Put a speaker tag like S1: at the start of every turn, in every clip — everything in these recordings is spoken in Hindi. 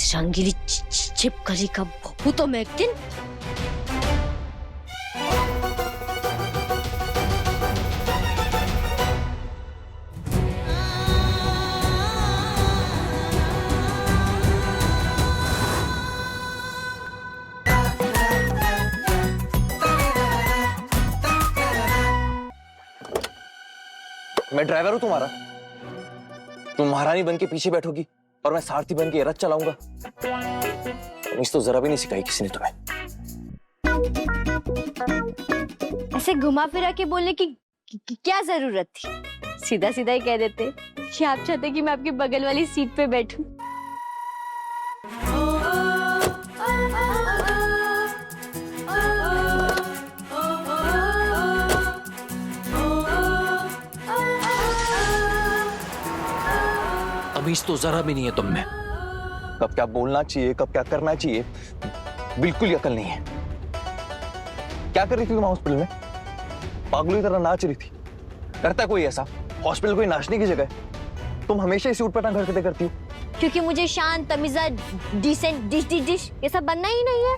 S1: इस रंगीली छिपकली का बहू तो मैं एक दिन।
S2: मैं ड्राइवर हूं तुम्हारा, तुम महारानी बन के पीछे बैठोगी और मैं सारथी बन के रथ चलाऊंगा। तमीज तो जरा भी नहीं सिखाई किसी ने तुम्हें।
S1: ऐसे घुमा फिरा के बोलने की क्या जरूरत थी? सीधा सीधा ही कह देते कि आप चाहते कि मैं आपकी बगल वाली सीट पे बैठूं।
S2: तमीज तो जरा भी नहीं है तुम में। कब क्या बोलना चाहिए, कब क्या करना चाहिए, बिल्कुल ही अकल नहीं है। क्या कर रही थी तुम हॉस्पिटल में? पागलों की तरह नाच रही थी। करता कोई ऐसा? हॉस्पिटल कोई नाचने की जगह है? तुम हमेशा इसी उठपटांग हरकतें करती हो।
S1: क्योंकि मुझे शांत, तमीज़ा, डिसेंट, डिश ये सब बनना ही नहीं है।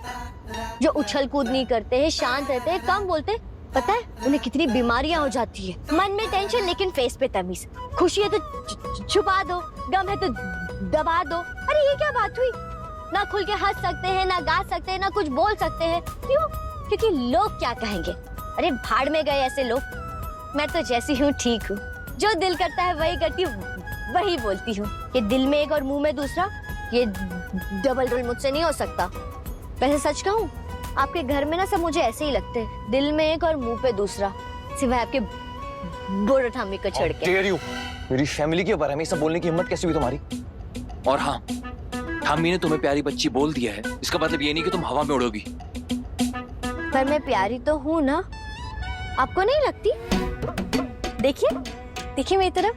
S1: जो उछल कूद नहीं करते हैं, शांत रहते हैं, कम बोलते हैं, पता है उन्हें कितनी बीमारियां हो जाती है। मन में टेंशन लेकिन फेस पे तमीज। खुशी है तो छुपा दो, गम है तो दबा दो। अरे ये क्या बात हुई? ना खुल के हंस सकते हैं, ना गा सकते हैं, ना कुछ बोल सकते हैं। क्यों? क्योंकि लोग क्या कहेंगे। अरे भाड़ में गए ऐसे लोग। मैं तो जैसी हूँ ठीक हूँ। जो दिल करता है वही करती हूँ, वही बोलती हूँ। ये दिल में एक और मुंह में दूसरा, ये डबल रोल मुझसे नहीं हो सकता। वैसे सच कहूँ, आपके घर में ना सब मुझे ऐसे ही लगते हैं, दिल में एक और मुंह पे दूसरा, सिवाय आपके बोरा ठामी को छोड़ के।
S2: मेरी फैमिली के बारे में सब बोलने की हिम्मत कैसे हुई तुम्हारी? और हाँ, ठामी ने तुम्हें प्यारी बच्ची बोल दिया है, इसका मतलब ये नहीं कि तुम हवा में उड़ोगी।
S1: पर मैं प्यारी तो हूँ ना, आपको नहीं लगती? देखिए देखिए मेरी तरफ।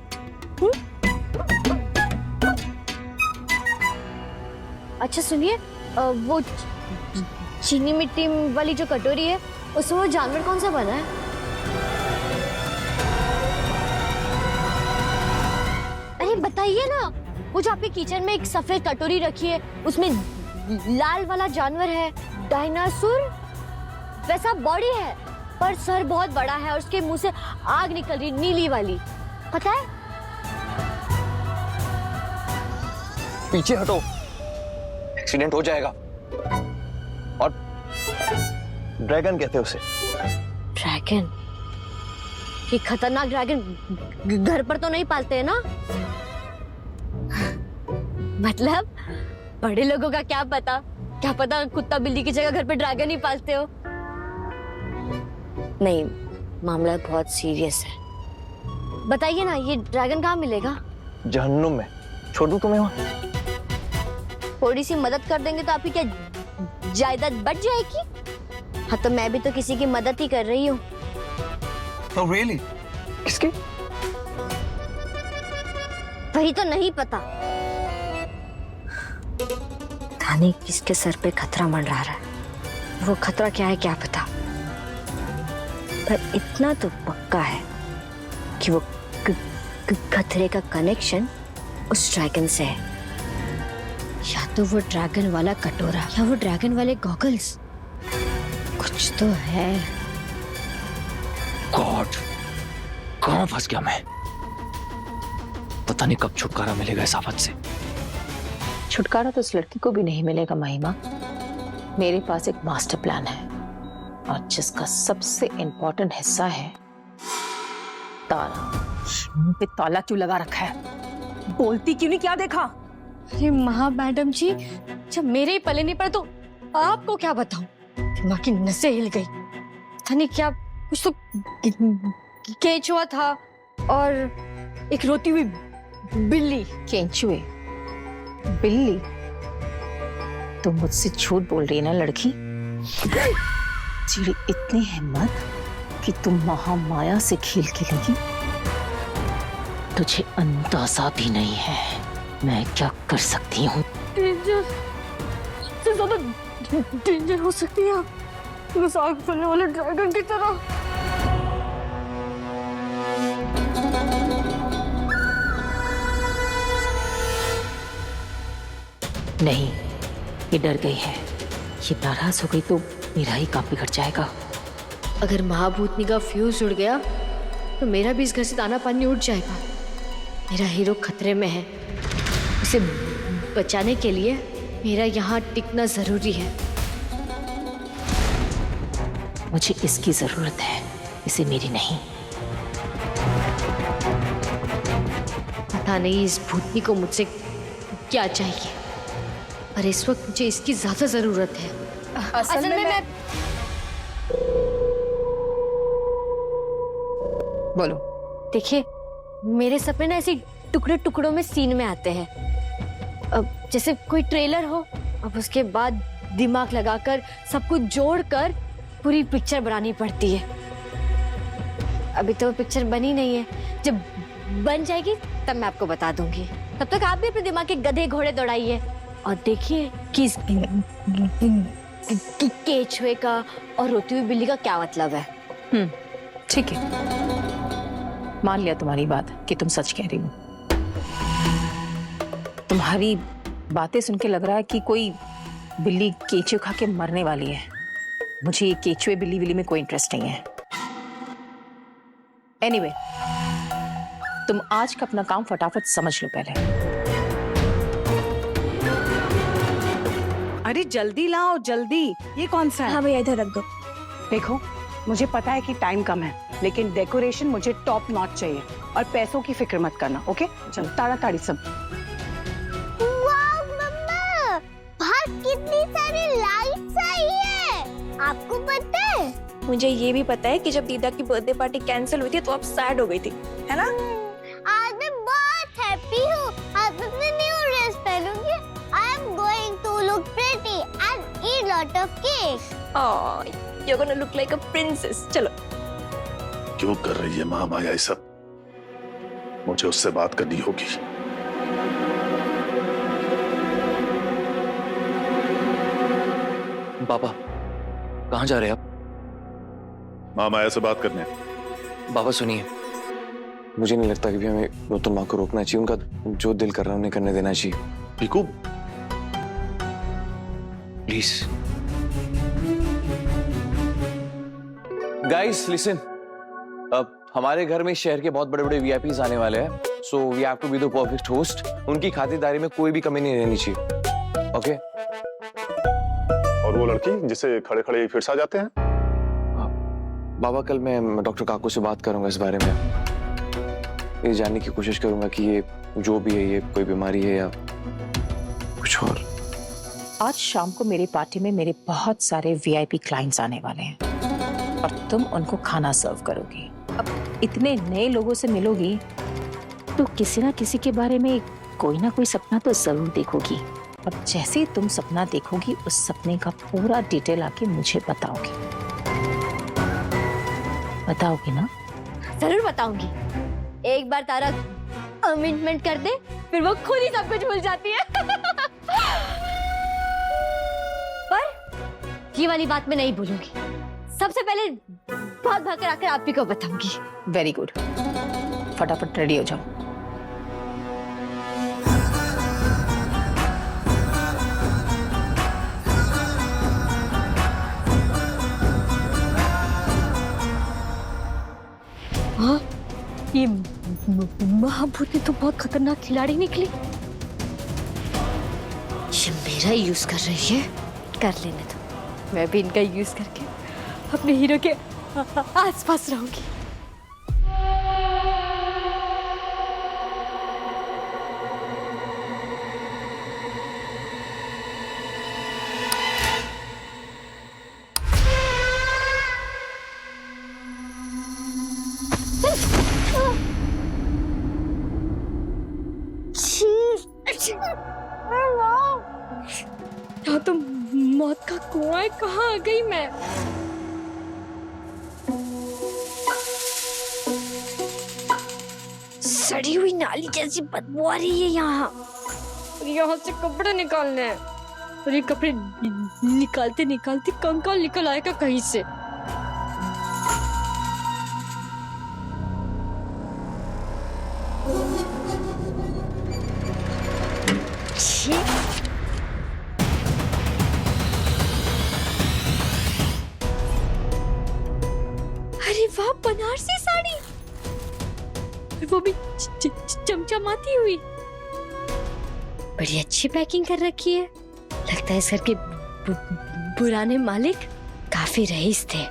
S1: अच्छा सुनिए, वो चीनी मिट्टी वाली जो कटोरी है, उसमें वो जानवर कौन सा बना है? अरे बताइए ना। वो जो आपके किचन में एक सफेद कटोरी रखी है, उसमें लाल वाला जानवर है, डायनासोर वैसा बॉडी है, पर सर बहुत बड़ा है और उसके मुंह से आग निकल रही, नीली वाली, पता है?
S2: पीछे हटो, एक्सीडेंट हो जाएगा। और ड्रैगन कहते हैं उसे।
S1: ड्रैगन? ये खतरनाक ड्रैगन घर पर तो नहीं पालते हैं ना? मतलब बड़े लोगों का क्या पता कुत्ता बिल्ली की जगह घर पे ड्रैगन ही पालते हो। नहीं, मामला बहुत सीरियस है। बताइए ना, ये ड्रैगन कहाँ मिलेगा?
S2: जहन्नुम में। छोड़ दूं तुम्हें वहां?
S1: थोड़ी सी मदद कर देंगे तो आपकी क्या जायदाद बढ़ जाएगी? हाँ तो मैं भी तो किसी की मदद ही कर रही हूँ।
S2: Oh, really? किसकी?
S1: वही तो नहीं पता। थाने किसके सर पे खतरा मंडरा रहा है। वो खतरा क्या है क्या पता, पर इतना तो पक्का है कि वो खतरे का कनेक्शन उस ड्रैगन से है। या तो वो ड्रैगन वाला कटोरा या वो ड्रैगन वाले गॉगल्स, कुछ तो है।
S2: गॉड, कहां फंस गया मैं? पता नहीं कब छुटकारा मिलेगा इस आफत से।
S3: छुटकारा तो उस लड़की को भी नहीं मिलेगा महिमा। मेरे पास एक मास्टर प्लान है और जिसका सबसे इंपॉर्टेंट हिस्सा है ताला। मुंह पे ताला क्यों लगा रखा है? बोलती क्यों नहीं? क्या देखा?
S1: अरे महा मैडम जी, जब मेरे ही पले नहीं पड़े तो आपको क्या बताऊं? दिमाग की नसें हिल गई। पता नहीं क्या, कुछ तो केंचुआ था और एक रोती हुई बिल्ली।
S3: केंचुए? बिल्ली? तुम मुझसे झूठ बोल रही है ना लड़की? तेरी इतनी हिम्मत कि तुम महामाया से खेल खेलेगी? तुझे अंदाजा भी नहीं है मैं क्या कर सकती हूँ।
S1: डेंजर से ज्यादा डेंजर हो सकती है उस आग फैलने वाले ड्रैगन की तरह।
S3: नहीं, ये डर गई है। ये नाराज हो गई तो मेरा ही काम बिगड़ जाएगा।
S1: अगर महाभूतनी का फ्यूज उड़ गया तो मेरा भी इस घर से दाना पानी उड़ जाएगा। मेरा हीरो खतरे में है, उसे बचाने के लिए मेरा यहाँ टिकना जरूरी है।
S3: मुझे इसकी जरूरत है, इसे मेरी नहीं।
S1: पता नहीं इस भूतनी को मुझसे क्या चाहिए, पर इस वक्त मुझे इसकी ज्यादा जरूरत है। असल में मैं
S3: बोलो।
S1: देखिए, मेरे सपने ना ऐसे टुकड़े टुकड़ों में सीन में आते हैं। अब जैसे कोई ट्रेलर हो, अब उसके बाद दिमाग लगाकर सब कुछ जोड़कर पूरी पिक्चर बनानी पड़ती है। अभी तो वो पिक्चर बनी नहीं है, जब बन जाएगी तब मैं आपको बता दूंगी। तब तक आप भी अपने दिमाग के गधे घोड़े दौड़ाइए और देखिए कि इस केचुए का और रोती हुई बिल्ली का क्या मतलब है।
S3: ठीक है, मान लिया तुम्हारी बात कि तुम सच कह रही हो। तुम्हारी बातें सुन के लग रहा है कि कोई बिल्ली केचुए खा के मरने वाली है। मुझे ये केचुए बिल्ली विल्ली में कोई इंटरेस्ट नहीं है। एनीवे, तुम आज का अपना काम फटाफट समझ लो पहले।
S4: अरे जल्दी लाओ जल्दी। ये कौन सा है?
S1: हाँ भैया, इधर रख दो।
S4: देखो, मुझे पता है कि टाइम कम है, लेकिन डेकोरेशन मुझे टॉप नॉच चाहिए और पैसों की फिक्र मत करना। ओके, चलो ताड़ाताड़ी सब।
S5: वाव मम्मा, बाहर कितनी सारी लाइट्स आई है, आपको पता है?
S6: मुझे ये भी पता है कि जब दीदा की बर्थडे पार्टी कैंसिल हुई थी तो आप सैड हो गई थी, है ना?
S5: आज मैं बहुत हैप्पी हूँ। आज मैं न्यू ड्रेस पहनूंगी। I am going to look pretty and eat lot of cake.
S6: Oh, you're gonna look like a princess. चलो।
S7: क्यों कर रही है महामाया ये सब? मुझे उससे बात करनी होगी।
S2: पापा, कहाँ जा रहे हैं आप?
S7: महामाया से बात करने।
S2: बाबा सुनिए, मुझे नहीं लगता कि भी हमें नूतन माँ को रोकना चाहिए। उनका जो दिल कर रहा है उन्हें करने देना चाहिए।
S7: पीकू,
S2: प्लीज गाइस लिसन, अब हमारे घर में शहर के बहुत बड़े बड़े वीआईपीज आने वाले हैं, so we have to be the perfect host. उनकी खातिरदारी में कोई भी कमी नहीं रहनी चाहिए। ओके?
S7: और वो लड़की जिसे खड़े खड़े फिर आ जाते हैं?
S2: बाबा, कल मैं डॉक्टर काकू से बात करूंगा इस बारे में। ये जानने की कोशिश करूंगा कि ये जो भी है, ये कोई बीमारी है या कुछ और।
S3: आज शाम को मेरी पार्टी में मेरे बहुत सारे वीआईपी क्लाइंट्स आने वाले हैं और तुम उनको खाना सर्व करोगी। अब इतने नए लोगों से मिलोगी तो किसी ना किसी के बारे में कोई ना कोई सपना तो जरूर देखोगी। और जैसे ही तुम सपना देखोगी, उस सपने का पूरा डिटेल आके मुझे बताओगी। बताओगी ना?
S1: जरूर बताऊंगी। एक बार तारा कमिटमेंट कर दे, फिर वो खुद ही सब कुछ भूल जाती है। पर ये वाली बात मैं नहीं भूलूंगी। सबसे पहले भाग भाग कर आकर आप ही को बताऊंगी।
S3: वेरी गुड, फटाफट रेडी हो जाओ।
S1: हाँ, ये महाभूत तो बहुत खतरनाक खिलाड़ी निकली। ये मेरा यूज कर रही है, कर लेने दो। मैं भी इनका यूज करके अपने हीरो के आसपास रहूंगी। यहाँ तो मौत का कुआं है, कहाँ आ गई मैं? सड़ी हुई नाली जैसी बदबू आ रही है यहाँ। और यहाँ से कपड़े निकालने हैं, और ये कपड़े निकालते निकालते कंकाल निकल आएगा कहीं से। बनारसी साड़ी, और वो भी चमचमाती हुई। बड़ी अच्छी पैकिंग कर रखी है। लगता है इस घर के पुराने मालिक काफी रईस थे।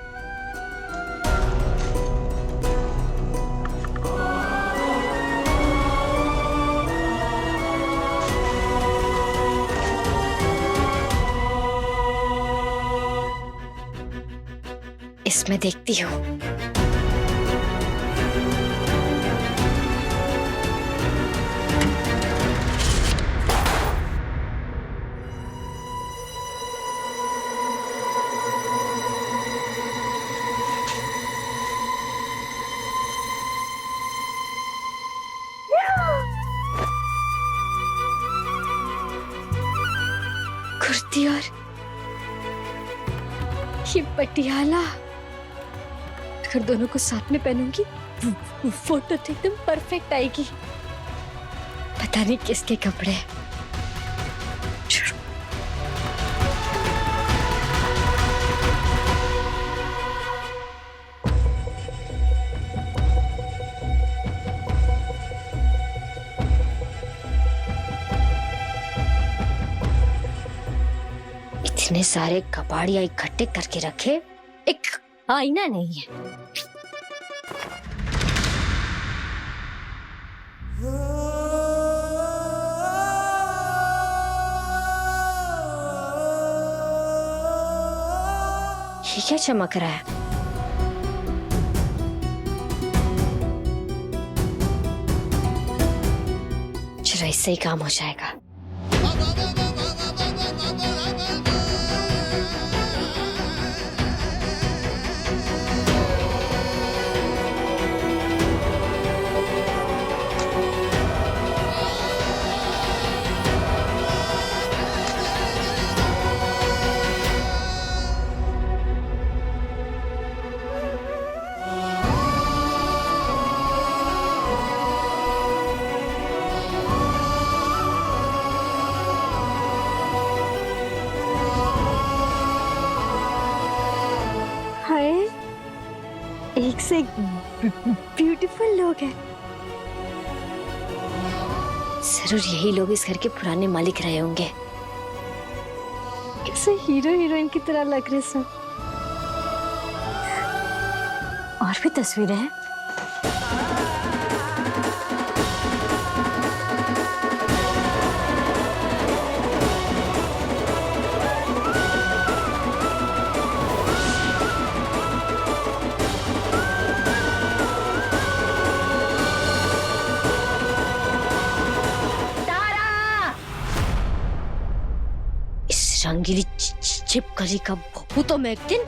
S1: इसमें देखती हूँ। कुर्ती और ये पटियाला, अगर दोनों को साथ में पहनूंगी फोटो तो एकदम परफेक्ट आएगी। पता नहीं किसके कपड़े। इतने सारे कबाड़िया इकट्ठे करके रखे, एक आईना नहीं है। ये क्या चमक रहा है? चलो इससे ही काम हो जाएगा। एक से एक ब्यूटीफुल लोग हैं। जरूर यही लोग इस घर के पुराने मालिक रहे होंगे। कैसे हीरो हीरोइन की तरह लग रहे सब। और भी तस्वीरें हैं। रंगीली छिपकली का बहू तो मैं एक दिन